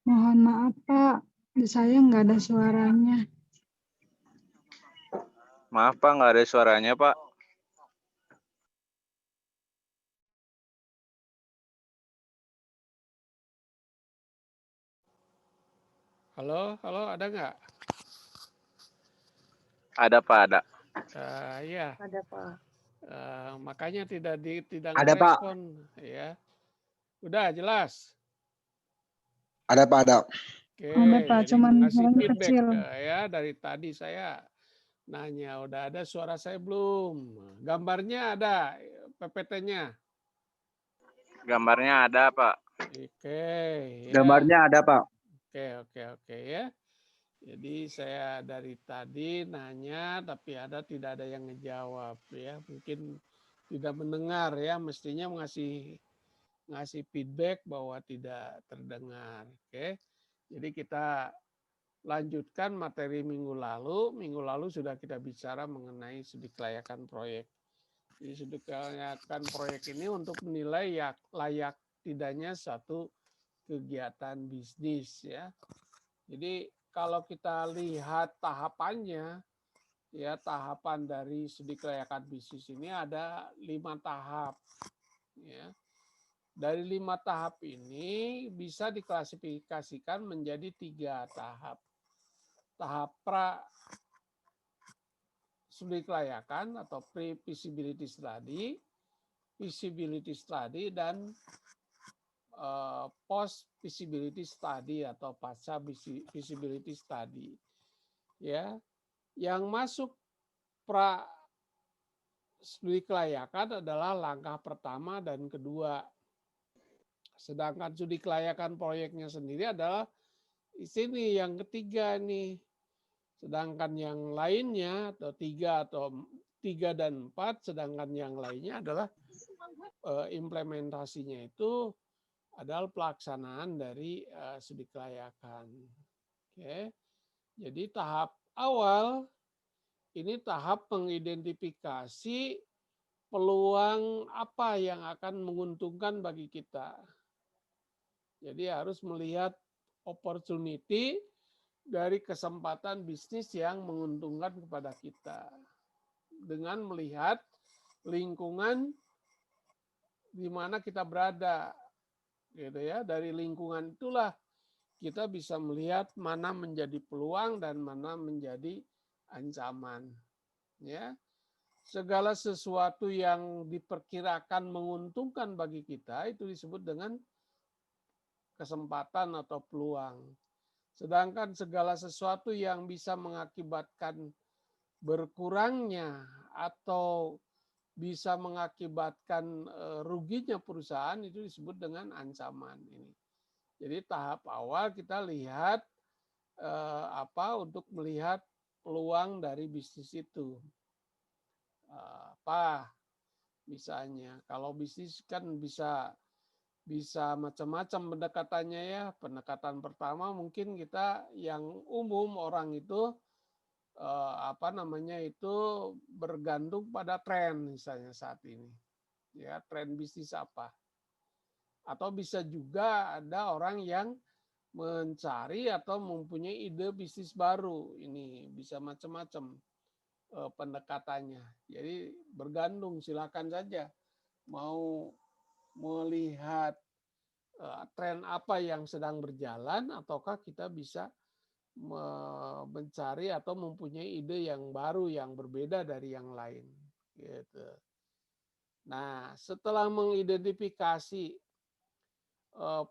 Mohon maaf Pak, di saya nggak ada suaranya. Maaf Pak, nggak ada suaranya Pak. Halo, ada nggak? Ada Pak, ada. Iya. Ada Pak. Makanya tidak Ada Pak. ngerespon, ya. Udah jelas. Ada Pak, ada. Oke, Ada Pak, jadi cuman ngasih suaranya feedback kecil. ya dari tadi saya nanya udah ada suara saya belum? Gambarnya ada, PPT-nya. Gambarnya ada Pak. Oke, ya. Gambarnya ada Pak. Oke ya. Jadi saya dari tadi nanya tapi tidak ada yang ngejawab ya. Mungkin tidak mendengar ya, mestinya ngasih feedback bahwa tidak terdengar. Oke. Jadi kita lanjutkan materi minggu lalu. Minggu lalu sudah kita bicara mengenai studi kelayakan proyek. Jadi studi kelayakan proyek ini untuk menilai layak tidaknya satu kegiatan bisnis ya. Jadi kalau kita lihat tahapannya, ya tahapan dari studi kelayakan bisnis ini ada 5 tahap. Ya. Dari 5 tahap ini bisa diklasifikasikan menjadi 3 tahap. Tahap pra studi kelayakan atau pre-feasibility study, feasibility study, dan post feasibility study atau pasca feasibility study. Ya, yang masuk pra studi kelayakan adalah langkah pertama dan kedua. Sedangkan studi kelayakan proyeknya sendiri adalah di sini yang ketiga nih. Sedangkan yang lainnya atau tiga dan empat, sedangkan yang lainnya adalah implementasinya itu adalah pelaksanaan dari studi kelayakan. Oke. Jadi tahap awal ini tahap mengidentifikasi peluang apa yang akan menguntungkan bagi kita. Jadi harus melihat opportunity dari kesempatan bisnis yang menguntungkan kepada kita. Dengan melihat lingkungan di mana kita berada. Gitu ya. Dari lingkungan itulah kita bisa melihat mana menjadi peluang dan mana menjadi ancaman. Ya. Segala sesuatu yang diperkirakan menguntungkan bagi kita itu disebut dengan kesempatan atau peluang. Sedangkan segala sesuatu yang bisa mengakibatkan berkurangnya atau bisa mengakibatkan ruginya perusahaan itu disebut dengan ancaman ini. Jadi tahap awal kita lihat untuk melihat peluang dari bisnis itu. Apa misalnya kalau bisnis kan bisa macam-macam pendekatannya ya. Pendekatan pertama mungkin kita yang umum orang itu bergantung pada tren misalnya saat ini. Ya, tren bisnis apa? Atau bisa juga ada orang yang mencari atau mempunyai ide bisnis baru. Ini bisa macam-macam pendekatannya. Jadi bergantung, silakan saja mau melihat tren apa yang sedang berjalan ataukah kita bisa mencari atau mempunyai ide yang baru yang berbeda dari yang lain gitu. Nah, setelah mengidentifikasi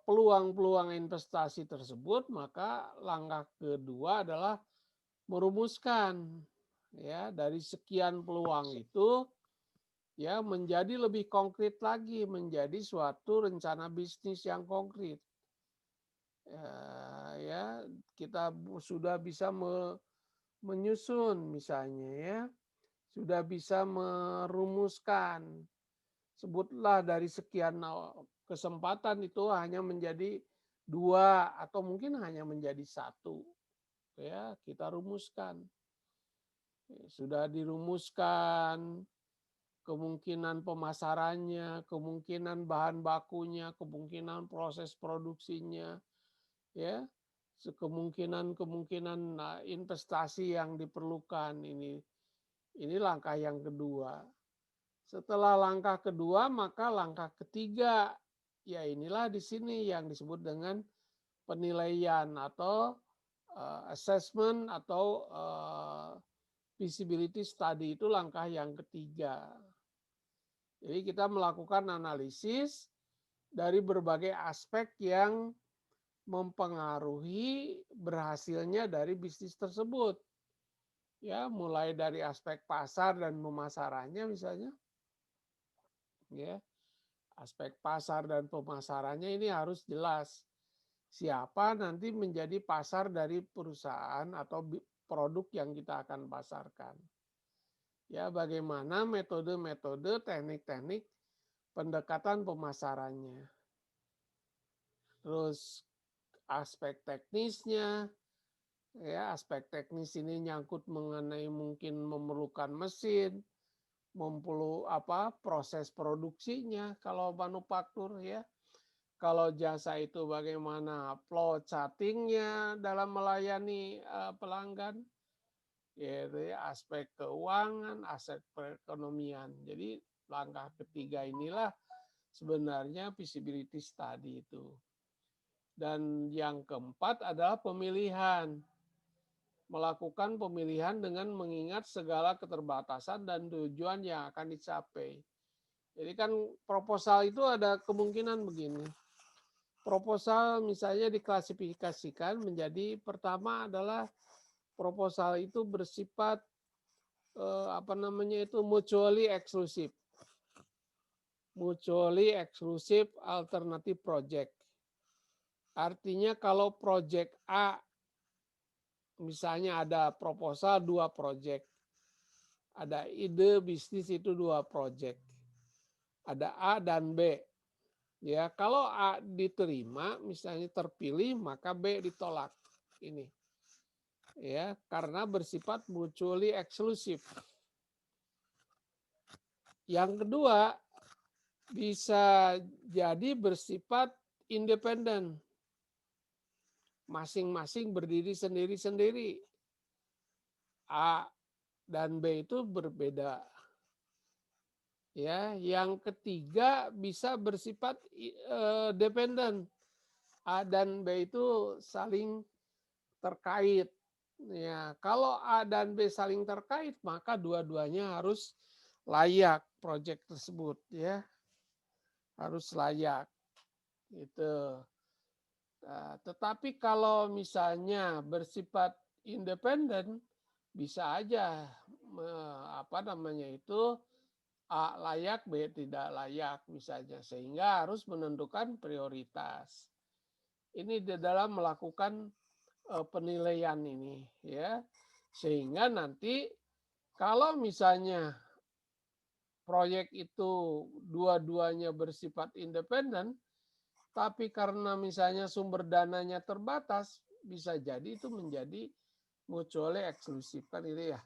peluang-peluang investasi tersebut, maka langkah kedua adalah merumuskan ya dari sekian peluang itu ya menjadi lebih konkret lagi, menjadi suatu rencana bisnis yang konkret. Ya, kita sudah bisa menyusun misalnya ya, sudah bisa merumuskan. Sebutlah dari sekian kesempatan itu hanya menjadi 2 atau mungkin hanya menjadi 1. Ya, kita rumuskan. Sudah dirumuskan kemungkinan pemasarannya, kemungkinan bahan bakunya, kemungkinan proses produksinya, ya, kemungkinan investasi yang diperlukan ini langkah yang kedua. Setelah langkah kedua, maka langkah ketiga, ya inilah di sini yang disebut dengan penilaian atau assessment atau feasibility study, itu langkah yang ketiga. Jadi kita melakukan analisis dari berbagai aspek yang mempengaruhi berhasilnya dari bisnis tersebut. Ya, mulai dari aspek pasar dan pemasarannya misalnya. Ya, aspek pasar dan pemasarannya ini harus jelas. Siapa nanti menjadi pasar dari perusahaan atau produk yang kita akan pasarkan. Ya, bagaimana metode-metode, teknik-teknik pendekatan pemasarannya. Terus aspek teknisnya, ya aspek teknis ini nyangkut mengenai mungkin memerlukan mesin, proses produksinya kalau manufaktur ya. Kalau jasa itu bagaimana flow chartingnya dalam melayani pelanggan, yaitu ya, aspek keuangan, aspek perekonomian. Jadi langkah ketiga inilah sebenarnya feasibility study itu. Dan yang keempat adalah pemilihan. Melakukan pemilihan dengan mengingat segala keterbatasan dan tujuan yang akan dicapai. Jadi kan proposal itu ada kemungkinan begini. Proposal misalnya diklasifikasikan menjadi pertama adalah proposal itu bersifat mutually exclusive. Mutually exclusive alternative project. Artinya kalau project A misalnya ada proposal 2 project. Ada ide bisnis itu 2 project. Ada A dan B. Ya, kalau A diterima, misalnya terpilih, maka B ditolak. Ini. Ya, karena bersifat mutually exclusive. Yang kedua, bisa jadi bersifat independen. Masing-masing berdiri sendiri-sendiri. A dan B itu berbeda. Ya, yang ketiga bisa bersifat dependen. A dan B itu saling terkait. Ya, kalau A dan B saling terkait, maka dua-duanya harus layak proyek tersebut, ya. Harus layak. Itu. Nah, tetapi kalau misalnya bersifat independen, bisa aja A layak, B tidak layak misalnya, sehingga harus menentukan prioritas. Ini di dalam melakukan penilaian ini, ya, sehingga nanti kalau misalnya proyek itu dua-duanya bersifat independen, tapi karena misalnya sumber dananya terbatas, bisa jadi itu menjadi mutually eksklusif kan itu ya.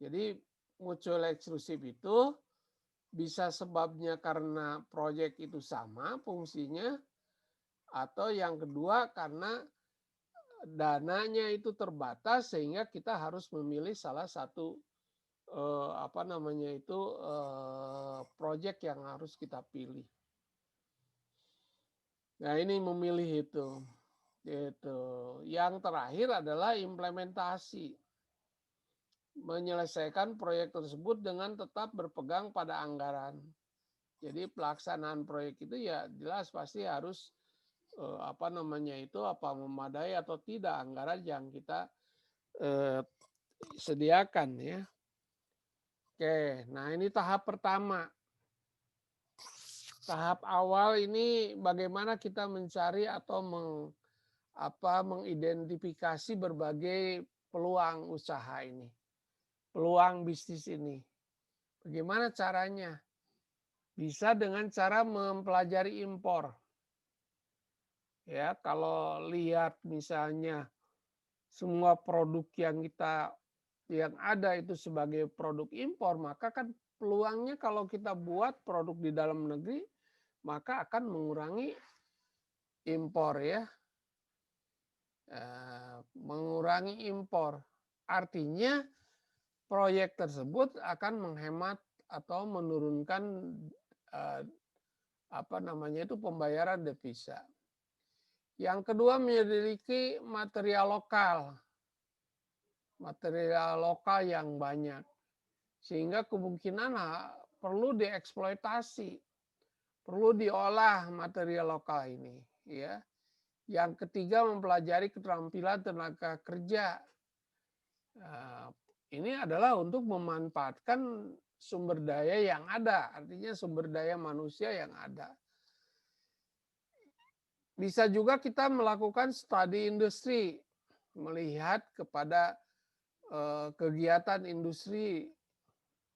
Jadi mutually eksklusif itu bisa sebabnya karena proyek itu sama fungsinya, atau yang kedua karena dananya itu terbatas sehingga kita harus memilih salah satu proyek yang harus kita pilih. Nah, ini memilih itu. Yang terakhir adalah implementasi. Menyelesaikan proyek tersebut dengan tetap berpegang pada anggaran. Jadi pelaksanaan proyek itu ya jelas pasti harus memadai atau tidak anggaran yang kita sediakan ya. Oke, nah ini tahap pertama. Tahap awal ini bagaimana kita mencari atau mengidentifikasi berbagai peluang usaha ini, peluang bisnis ini. Bagaimana caranya? Bisa dengan cara mempelajari impor. Ya, kalau lihat misalnya semua produk yang ada itu sebagai produk impor, maka kan peluangnya kalau kita buat produk di dalam negeri, maka akan mengurangi impor ya. Mengurangi impor. Artinya proyek tersebut akan menghemat atau menurunkan pembayaran devisa. Yang kedua, memiliki material lokal yang banyak, sehingga kemungkinan perlu dieksploitasi, perlu diolah material lokal ini. Ya. Yang ketiga, mempelajari keterampilan tenaga kerja. Ini adalah untuk memanfaatkan sumber daya yang ada, artinya sumber daya manusia yang ada. Bisa juga kita melakukan studi industri, melihat kepada kegiatan industri.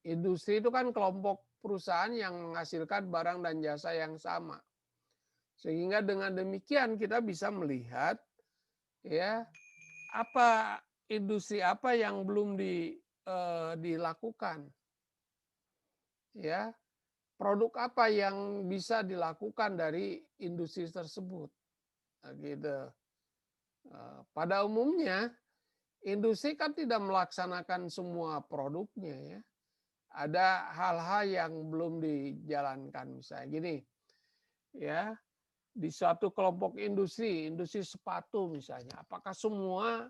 Industri itu kan kelompok perusahaan yang menghasilkan barang dan jasa yang sama. Sehingga dengan demikian kita bisa melihat ya industri apa yang belum dilakukan. Ya, produk apa yang bisa dilakukan dari industri tersebut. Nah, gitu. Pada umumnya industri kan tidak melaksanakan semua produknya ya. Ada hal-hal yang belum dijalankan, misalnya gini. Ya, di suatu kelompok industri sepatu misalnya, apakah semua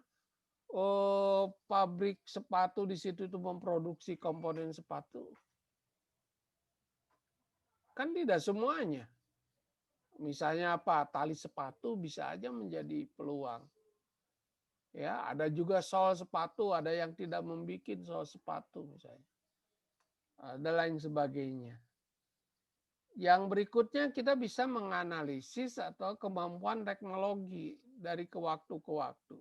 pabrik sepatu di situ itu memproduksi komponen sepatu? Kan tidak semuanya. Misalnya tali sepatu bisa aja menjadi peluang. Ya, ada juga sol sepatu, ada yang tidak membuat sol sepatu misalnya. Ada lain sebagainya. Yang berikutnya kita bisa menganalisis atau kemampuan teknologi dari ke waktu ke waktu.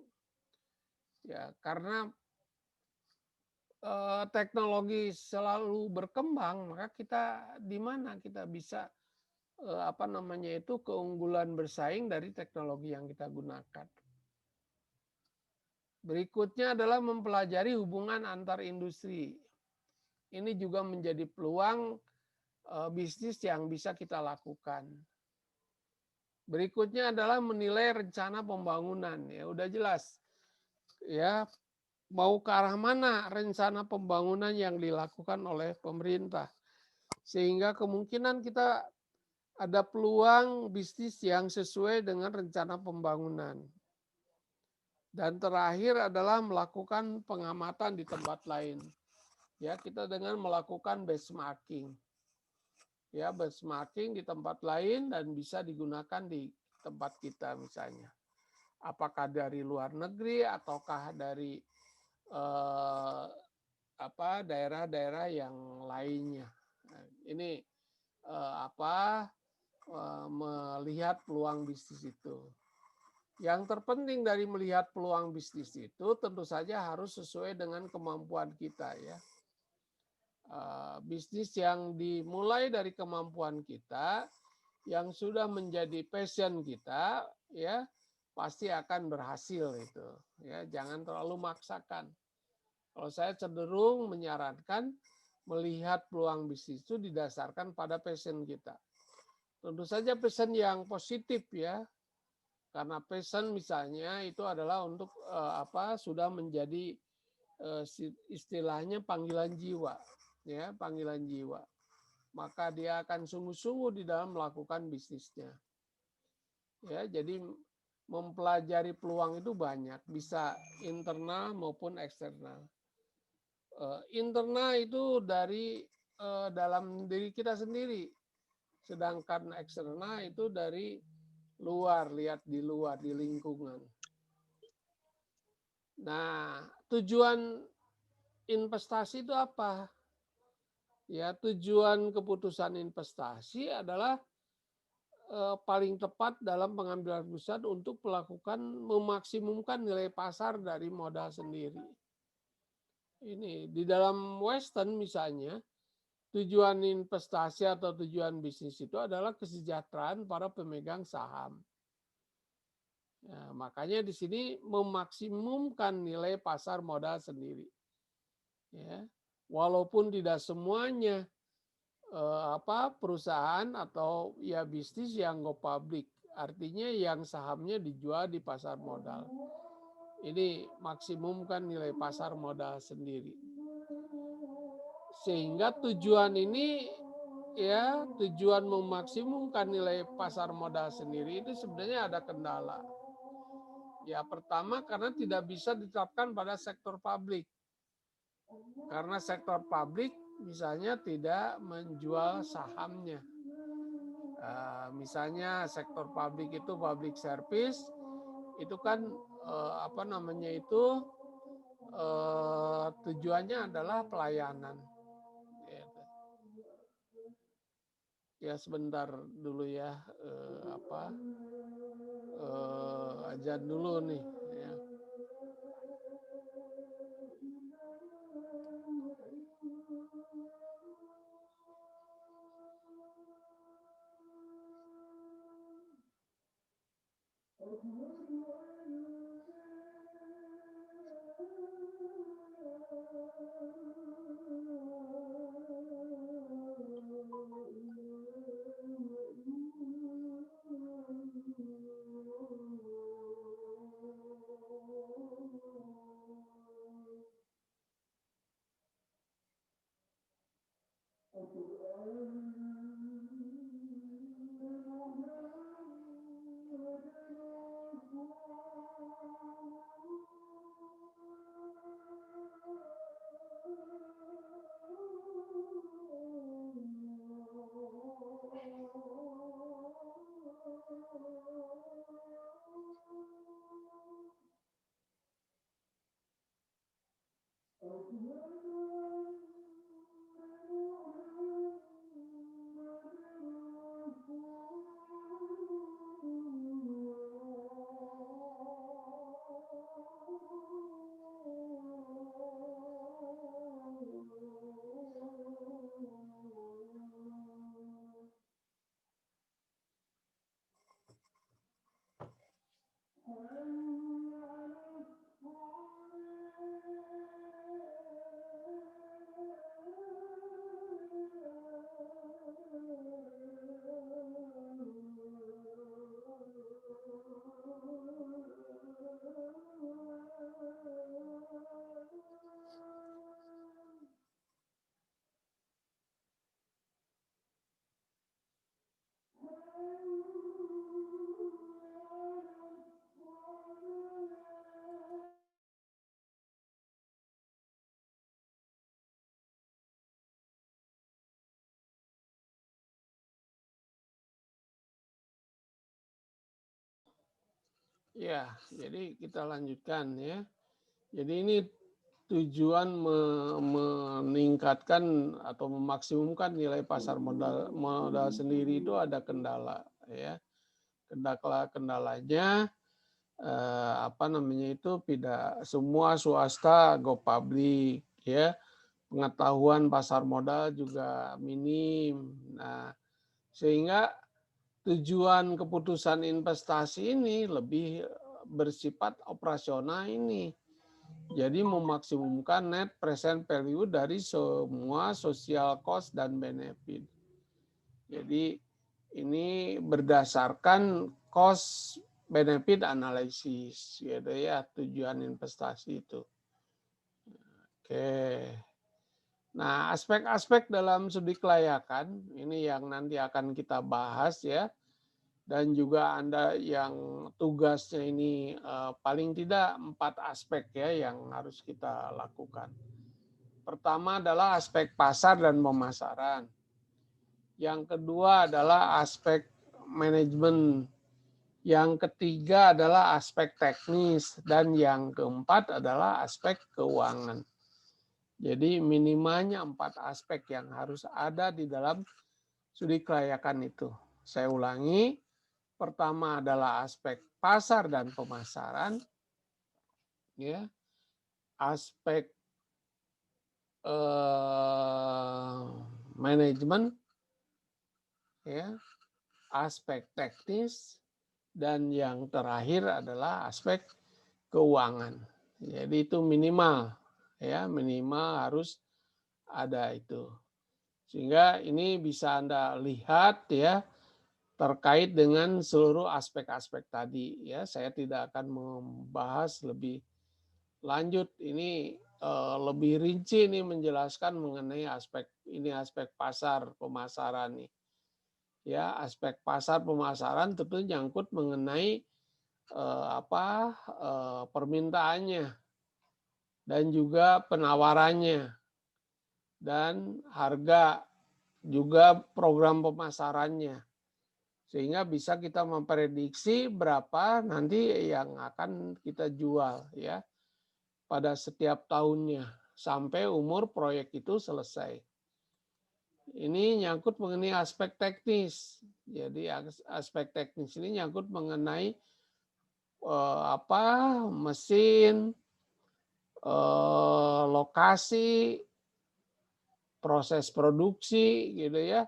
Ya, karena teknologi selalu berkembang, maka kita di mana kita bisa keunggulan bersaing dari teknologi yang kita gunakan. Berikutnya adalah mempelajari hubungan antar industri. Ini juga menjadi peluang bisnis yang bisa kita lakukan. Berikutnya adalah menilai rencana pembangunan. Ya udah jelas. Ya, mau ke arah mana rencana pembangunan yang dilakukan oleh pemerintah. Sehingga kemungkinan kita ada peluang bisnis yang sesuai dengan rencana pembangunan. Dan terakhir adalah melakukan pengamatan di tempat lain. Ya, kita dengan melakukan benchmarking. Ya, benchmarking di tempat lain dan bisa digunakan di tempat kita misalnya. Apakah dari luar negeri ataukah dari daerah-daerah yang lainnya. Nah, ini melihat peluang bisnis itu. Yang terpenting dari melihat peluang bisnis itu tentu saja harus sesuai dengan kemampuan kita ya. Bisnis yang dimulai dari kemampuan kita, yang sudah menjadi passion kita, ya pasti akan berhasil itu. Ya, jangan terlalu maksakan. Kalau saya cenderung menyarankan melihat peluang bisnis itu didasarkan pada passion kita. Tentu saja passion yang positif ya. Karena passion misalnya itu adalah untuk sudah menjadi istilahnya panggilan jiwa, ya panggilan jiwa. Maka dia akan sungguh-sungguh di dalam melakukan bisnisnya. Ya, jadi mempelajari peluang itu banyak, bisa internal maupun eksternal. Internal itu dari dalam diri kita sendiri, sedangkan eksternal itu dari luar, lihat di luar, di lingkungan. Nah, tujuan investasi itu apa? Ya, tujuan keputusan investasi adalah paling tepat dalam pengambilan keputusan untuk melakukan memaksimumkan nilai pasar dari modal sendiri. Ini di dalam Western misalnya, tujuan investasi atau tujuan bisnis itu adalah kesejahteraan para pemegang saham. Ya, makanya di sini memaksimumkan nilai pasar modal sendiri. Ya, walaupun tidak semuanya perusahaan atau ya bisnis yang go public, artinya yang sahamnya dijual di pasar modal. Ini maksimumkan nilai pasar modal sendiri. Sehingga tujuan ini ya, tujuan memaksimumkan nilai pasar modal sendiri itu sebenarnya ada kendala. Ya, pertama karena tidak bisa diterapkan pada sektor publik. Karena sektor publik misalnya tidak menjual sahamnya. Misalnya sektor publik itu public service, itu kan tujuannya adalah pelayanan. Ya sebentar dulu ya, ajan dulu nih. Ya. Ya, jadi kita lanjutkan ya. Jadi ini tujuan meningkatkan atau memaksimumkan nilai pasar modal sendiri itu ada kendala ya. Kendalanya tidak semua swasta go public ya. Pengetahuan pasar modal juga minim. Nah, sehingga tujuan keputusan investasi ini lebih bersifat operasional ini. Jadi memaksimumkan net present value dari semua social cost dan benefit. Jadi ini berdasarkan cost benefit analysis gitu ya, tujuan investasi itu. Oke. Nah, aspek-aspek dalam studi kelayakan ini yang nanti akan kita bahas ya. Dan juga Anda yang tugasnya ini paling tidak 4 aspek ya yang harus kita lakukan. Pertama adalah aspek pasar dan pemasaran. Yang kedua adalah aspek manajemen. Yang ketiga adalah aspek teknis. Dan yang keempat adalah aspek keuangan. Jadi minimalnya 4 aspek yang harus ada di dalam studi kelayakan itu. Saya ulangi, pertama adalah aspek pasar dan pemasaran, ya, aspek manajemen, ya, aspek teknis, dan yang terakhir adalah aspek keuangan. Jadi itu minimal, ya, minimal harus ada itu. Sehingga ini bisa Anda lihat ya, terkait dengan seluruh aspek-aspek tadi ya. Saya tidak akan membahas lebih lanjut ini, lebih rinci nih menjelaskan mengenai aspek pasar pemasaran nih. Ya, aspek pasar pemasaran tentu nyangkut mengenai permintaannya dan juga penawarannya dan harga, juga program pemasarannya, sehingga bisa kita memprediksi berapa nanti yang akan kita jual ya pada setiap tahunnya sampai umur proyek itu selesai. Ini nyangkut mengenai aspek teknis. Jadi aspek teknis ini nyangkut mengenai mesin, lokasi, proses produksi gitu ya.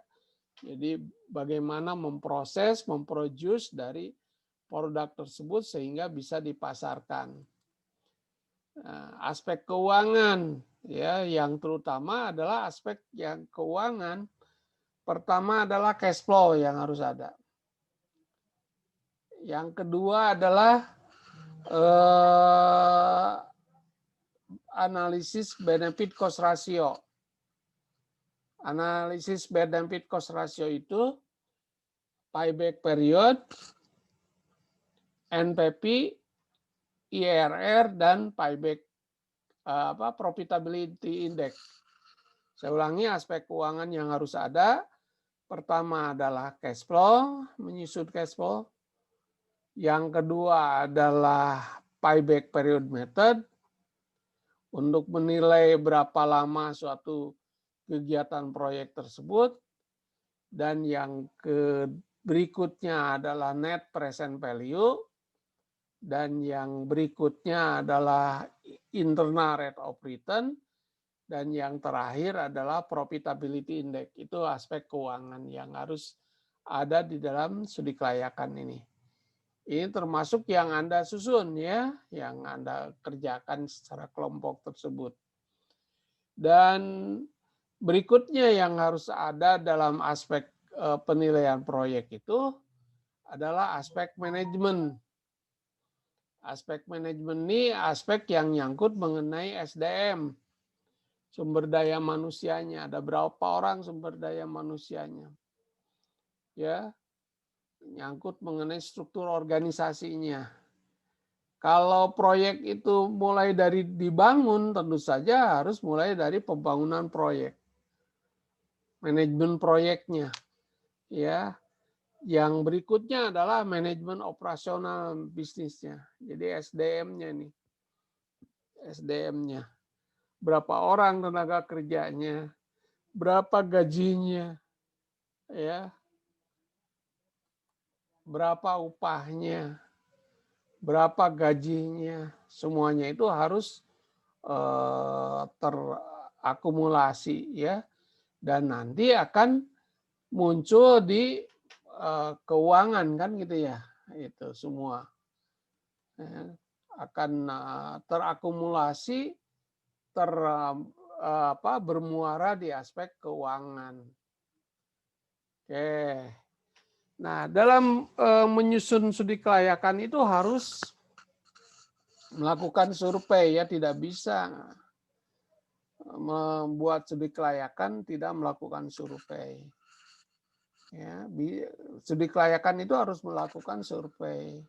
Jadi bagaimana memproses, memproduce dari produk tersebut sehingga bisa dipasarkan. Nah, aspek keuangan ya, yang terutama adalah aspek yang keuangan. Pertama adalah cash flow yang harus ada. Yang kedua adalah analisis benefit cost ratio. Analisis benefit cost ratio itu payback period, NPV, IRR, dan payback profitability index. Saya ulangi, aspek keuangan yang harus ada. Pertama adalah cash flow, menyusut cash flow. Yang kedua adalah payback period method untuk menilai berapa lama suatu kegiatan proyek tersebut. Dan yang berikutnya adalah net present value. Dan yang berikutnya adalah internal rate of return. Dan yang terakhir adalah profitability index. Itu aspek keuangan yang harus ada di dalam studi kelayakan ini. Ini termasuk yang Anda susun ya, yang Anda kerjakan secara kelompok tersebut. Dan berikutnya yang harus ada dalam aspek penilaian proyek itu adalah aspek manajemen. Aspek manajemen ini aspek yang nyangkut mengenai SDM. Sumber daya manusianya, ada berapa orang sumber daya manusianya. Ya, nyangkut mengenai struktur organisasinya. Kalau proyek itu mulai dari dibangun, tentu saja harus mulai dari pembangunan proyek. Manajemen proyeknya. Ya. Yang berikutnya adalah manajemen operasional bisnisnya. Jadi SDM-nya nih. SDM-nya. Berapa orang tenaga kerjanya, berapa gajinya, ya, berapa upahnya, berapa gajinya, semuanya itu harus terakumulasi ya, dan nanti akan muncul di keuangan kan gitu ya, itu semua akan terakumulasi, bermuara di aspek keuangan. Oke. Nah, dalam menyusun studi kelayakan itu harus melakukan survei ya, tidak bisa membuat studi kelayakan tidak melakukan survei. Ya, studi kelayakan itu harus melakukan survei.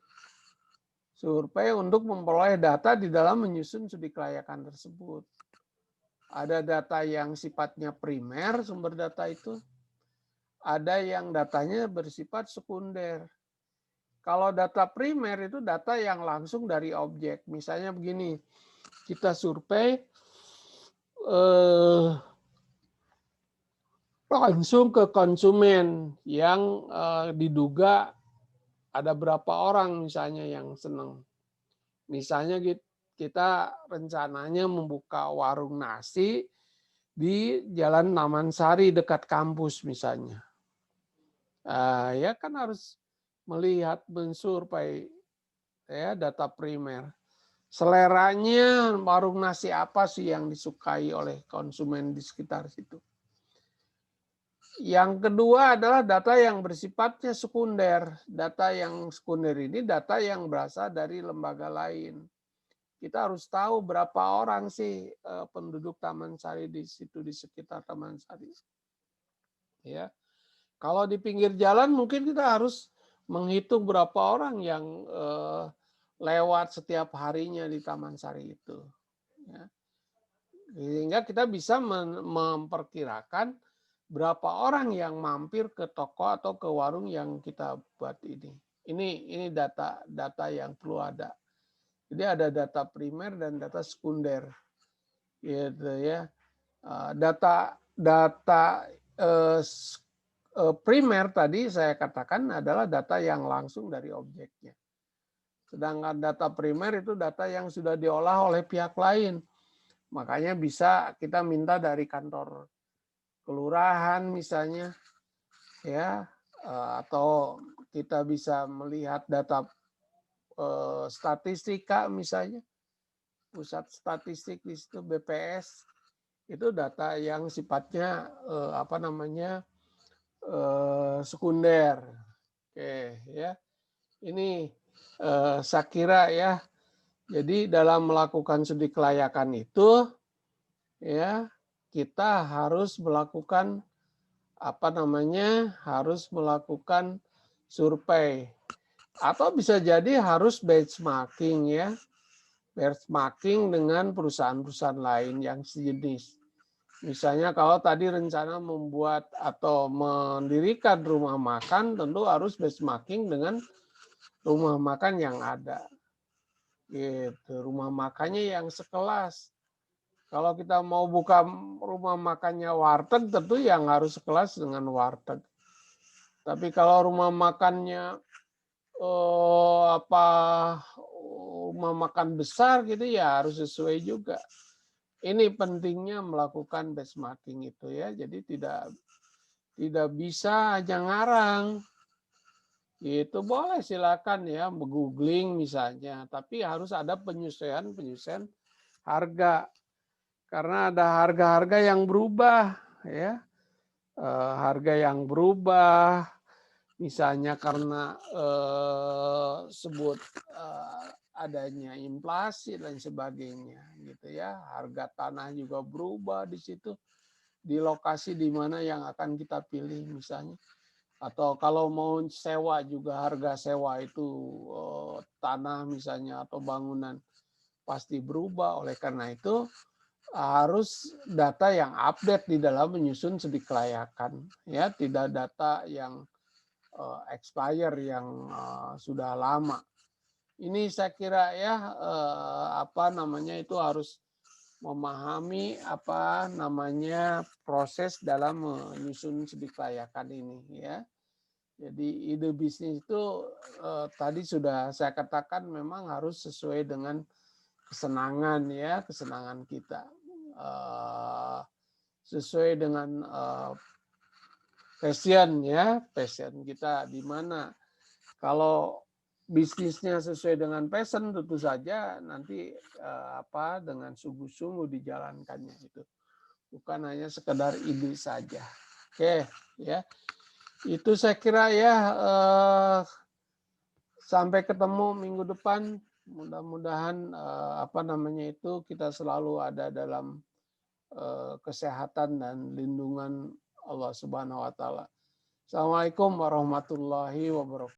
Survei untuk memperoleh data di dalam menyusun studi kelayakan tersebut. Ada data yang sifatnya primer, sumber data itu. Ada yang datanya bersifat sekunder. Kalau data primer itu data yang langsung dari objek. Misalnya begini, kita survei langsung ke konsumen yang diduga ada berapa orang misalnya yang senang. Misalnya kita rencananya membuka warung nasi di Jalan Namansari dekat kampus misalnya. Ya kan harus melihat, mensurvei ya data primer. Seleranya warung nasi apa sih yang disukai oleh konsumen di sekitar situ. Yang kedua adalah data yang bersifatnya sekunder. Data yang sekunder ini data yang berasal dari lembaga lain. Kita harus tahu berapa orang sih penduduk Taman Sari di situ, di sekitar Taman Sari. Ya, kalau di pinggir jalan mungkin kita harus menghitung berapa orang yang lewat setiap harinya di Taman Sari itu. Ya. Sehingga kita bisa memperkirakan berapa orang yang mampir ke toko atau ke warung yang kita buat ini. Ini data yang perlu ada. Jadi ada data primer dan data sekunder, gitu ya. Data primer tadi saya katakan adalah data yang langsung dari objeknya. Sedangkan data primer itu data yang sudah diolah oleh pihak lain. Makanya bisa kita minta dari kantor kelurahan misalnya, ya, atau kita bisa melihat data statistika misalnya, pusat statistik di situ BPS, itu data yang sifatnya sekunder. Oke, ya. Ini saya kira ya. Jadi dalam melakukan studi kelayakan itu, ya, kita harus melakukan harus melakukan survei atau bisa jadi harus benchmarking, ya, benchmarking dengan perusahaan-perusahaan lain yang sejenis. Misalnya kalau tadi rencana membuat atau mendirikan rumah makan, tentu harus benchmarking dengan rumah makan yang ada. Gitu, rumah makannya yang sekelas. Kalau kita mau buka rumah makannya warteg, tentu yang harus sekelas dengan warteg. Tapi kalau rumah makannya rumah makan besar gitu ya harus sesuai juga. Ini pentingnya melakukan benchmarking itu ya. Jadi tidak bisa hanya ngarang. Itu boleh silakan ya, googling misalnya, tapi harus ada penyesuaian harga. Karena ada harga-harga yang berubah, ya, harga yang berubah, misalnya karena adanya inflasi dan sebagainya, gitu ya. Harga tanah juga berubah di situ, di lokasi di mana yang akan kita pilih misalnya. Atau kalau mau sewa juga harga sewa itu tanah misalnya atau bangunan pasti berubah. Oleh karena itu harus data yang update di dalam menyusun studi kelayakan, ya, tidak data yang expire yang sudah lama. Ini saya kira ya itu harus memahami proses dalam menyusun studi kelayakan ini, ya. Jadi ide bisnis itu tadi sudah saya katakan memang harus sesuai dengan kesenangan, ya, kesenangan kita. Sesuai dengan passion, ya, passion kita di mana. Kalau bisnisnya sesuai dengan passion, tentu saja nanti dengan sungguh-sungguh dijalankannya itu, bukan hanya sekedar ide saja. Oke, ya, itu saya kira ya. Sampai ketemu minggu depan. Mudah-mudahan kita selalu ada dalam kesehatan dan lindungan Allah Subhanahu wa taala. Assalamualaikum warahmatullahi wabarakatuh.